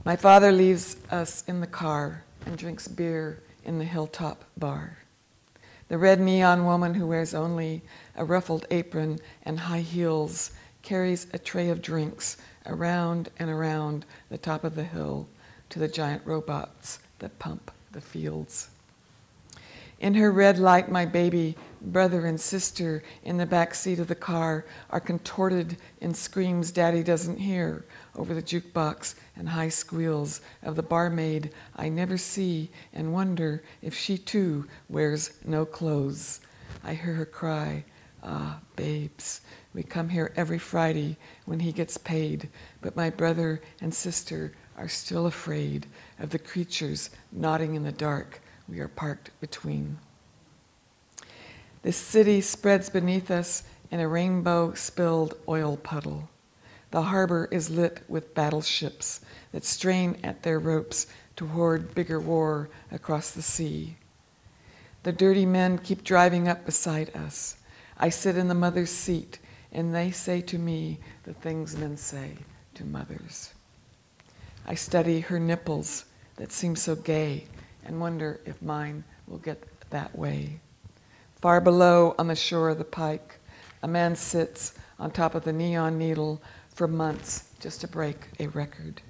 My father leaves us in the car and drinks beer in the hilltop bar. The red neon woman who wears only a ruffled apron and high heels carries a tray of drinks around and around the top of the hill to the giant robots that pump the fields. In her red light, my baby brother and sister in the back seat of the car are contorted in screams Daddy doesn't hear over the jukebox and high squeals of the barmaid I never see and wonder if she too wears no clothes. I hear her cry, "Ah, babes, we come here every Friday when he gets paid, but my brother and sister are still afraid of the creatures nodding in the dark we are parked between." The city spreads beneath us in a rainbow-spilled oil puddle. The harbor is lit with battleships that strain at their ropes toward bigger war across the sea. The dirty men keep driving up beside us. I sit in the mother's seat, and they say to me the things men say to mothers. I study her nipples that seem so gay and wonder if mine will get that way. Far below, on the shore of the pike, a man sits on top of the neon needle for months just to break a record.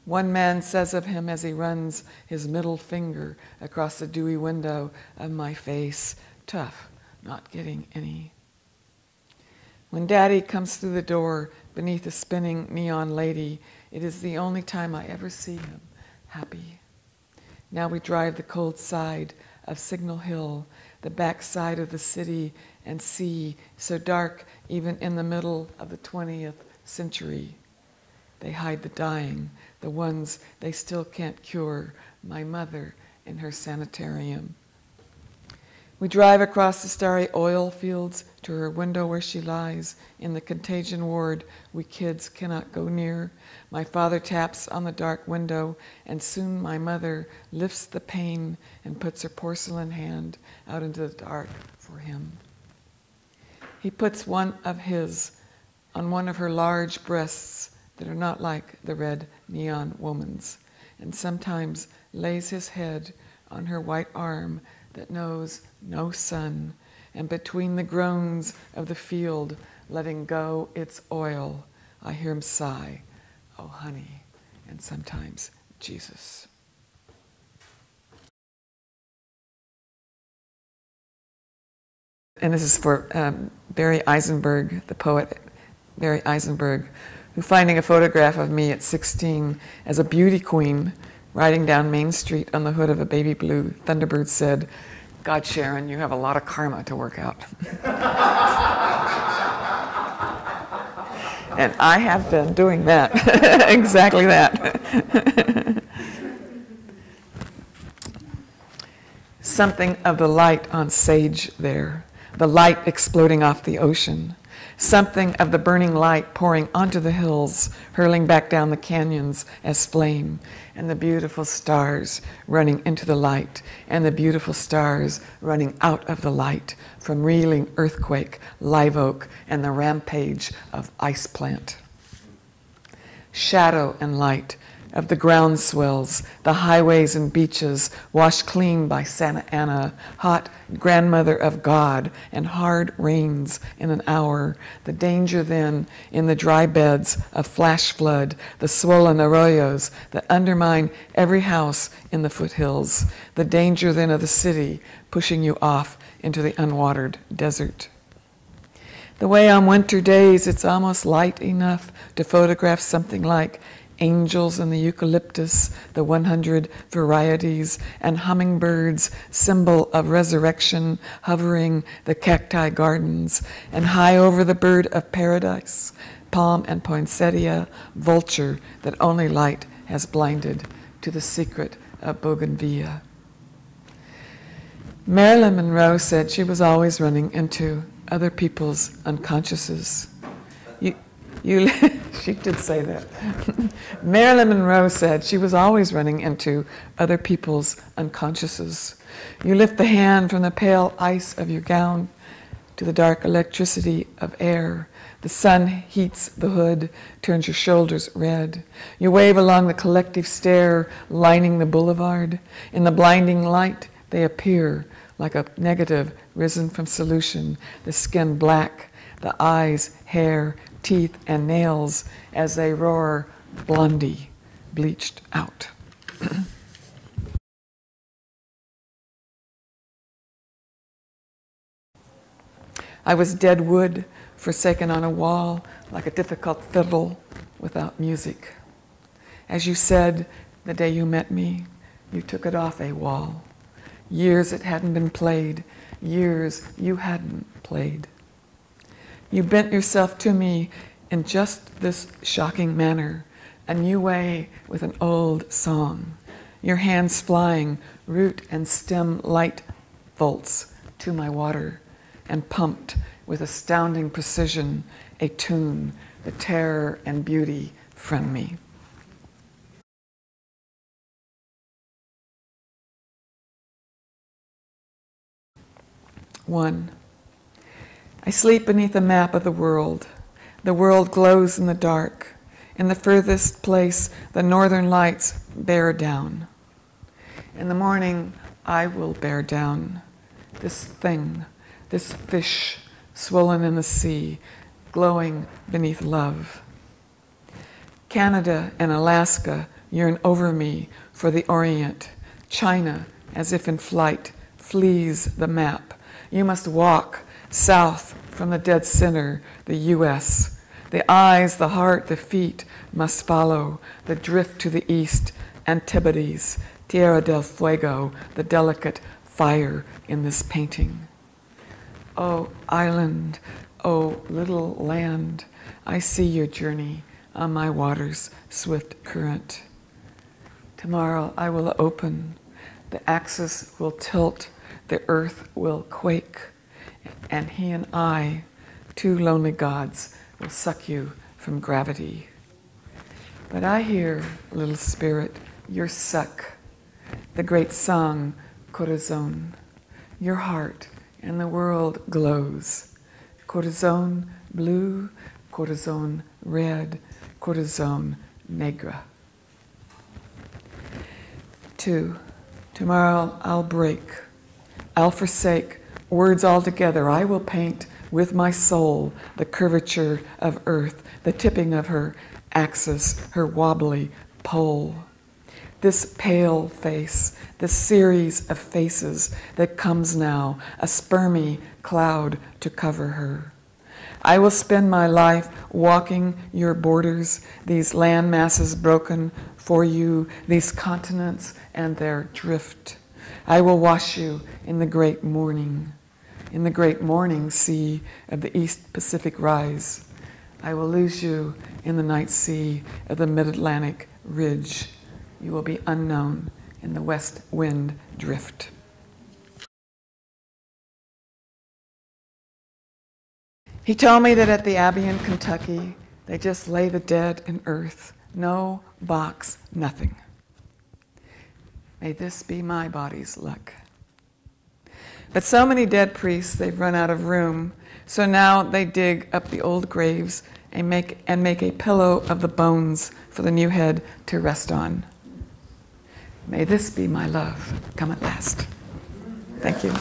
One man says of him as he runs his middle finger across the dewy window of my face, "Tough, not getting any." When Daddy comes through the door beneath a spinning neon lady, it is the only time I ever see him happy. Now we drive the cold side of Signal Hill, the back side of the city and sea, so dark even in the middle of the 20th century. They hide the dying, the ones they still can't cure, my mother in her sanitarium. We drive across the starry oil fields to her window where she lies in the contagion ward we kids cannot go near. My father taps on the dark window, and soon my mother lifts the pane and puts her porcelain hand out into the dark for him. He puts one of his on one of her large breasts that are not like the red neon woman's, and sometimes lays his head on her white arm that knows no sun, and between the groans of the field, letting go its oil, I hear him sigh, "Oh, honey," and sometimes, "Jesus." And this is for Barry Eisenberg, the poet Barry Eisenberg, who, finding a photograph of me at 16 as a beauty queen riding down Main Street on the hood of a baby blue Thunderbird, said, "God, Sharon, you have a lot of karma to work out." And I have been doing that, exactly that. Something of the light on sage there, the light exploding off the ocean. Something of the burning light pouring onto the hills, hurling back down the canyons as flame, and the beautiful stars running into the light, and the beautiful stars running out of the light from reeling earthquake, live oak, and the rampage of ice plant. Shadow and light of the ground swells, the highways and beaches washed clean by Santa Ana, hot grandmother of God, and hard rains in an hour. The danger then in the dry beds of flash flood, the swollen arroyos that undermine every house in the foothills. The danger then of the city pushing you off into the unwatered desert. The way on winter days it's almost light enough to photograph something like angels in the eucalyptus, the 100 varieties, and hummingbirds, symbol of resurrection, hovering the cacti gardens, and high over the bird of paradise, palm and poinsettia, vulture that only light has blinded to the secret of bougainvillea. Marilyn Monroe said she was always running into other people's unconsciouses. She did say that. Marilyn Monroe said she was always running into other people's unconsciouses. You lift the hand from the pale ice of your gown to the dark electricity of air. The sun heats the hood, turns your shoulders red. You wave along the collective stair, lining the boulevard. In the blinding light, they appear like a negative risen from solution, the skin black, the eyes, hair, teeth, and nails as they roar, Blondie, bleached out. I was dead wood, forsaken on a wall, like a difficult fiddle without music. As you said the day you met me, you took it off a wall. Years it hadn't been played, years you hadn't played. You bent yourself to me in just this shocking manner, a new way with an old song. Your hands flying, root and stem light bolts to my water, and pumped with astounding precision a tune, the terror and beauty from me. One, I sleep beneath a map of the world. The world glows in the dark. In the furthest place, the northern lights bear down. In the morning, I will bear down this thing, this fish swollen in the sea, glowing beneath love. Canada and Alaska yearn over me for the Orient. China, as if in flight, flees the map. You must walk south from the dead center, the U.S. The eyes, the heart, the feet must follow the drift to the east, Antipodes, Tierra del Fuego, the delicate fire in this painting. Oh, island, oh, little land, I see your journey on my water's swift current. Tomorrow I will open, the axis will tilt, the earth will quake, and he and I, two lonely gods, will suck you from gravity. But I hear, little spirit, your suck, the great song, Corazon, your heart, and the world glows. Corazon blue, Corazon red, Corazon negra. 2, tomorrow I'll break. I'll forsake words altogether. I will paint with my soul the curvature of earth, the tipping of her axis, her wobbly pole. This pale face, this series of faces that comes now, a spermy cloud to cover her. I will spend my life walking your borders, these land masses broken for you, these continents and their drift. I will wash you in the great morning sea of the East Pacific rise. I will lose you in the night sea of the Mid-Atlantic ridge. You will be unknown in the west wind drift. He told me that at the Abbey in Kentucky, they just lay the dead in earth. No box, nothing. May this be my body's luck. But so many dead priests, they've run out of room, so now they dig up the old graves and make a pillow of the bones for the new head to rest on. May this be my love come at last. Thank you.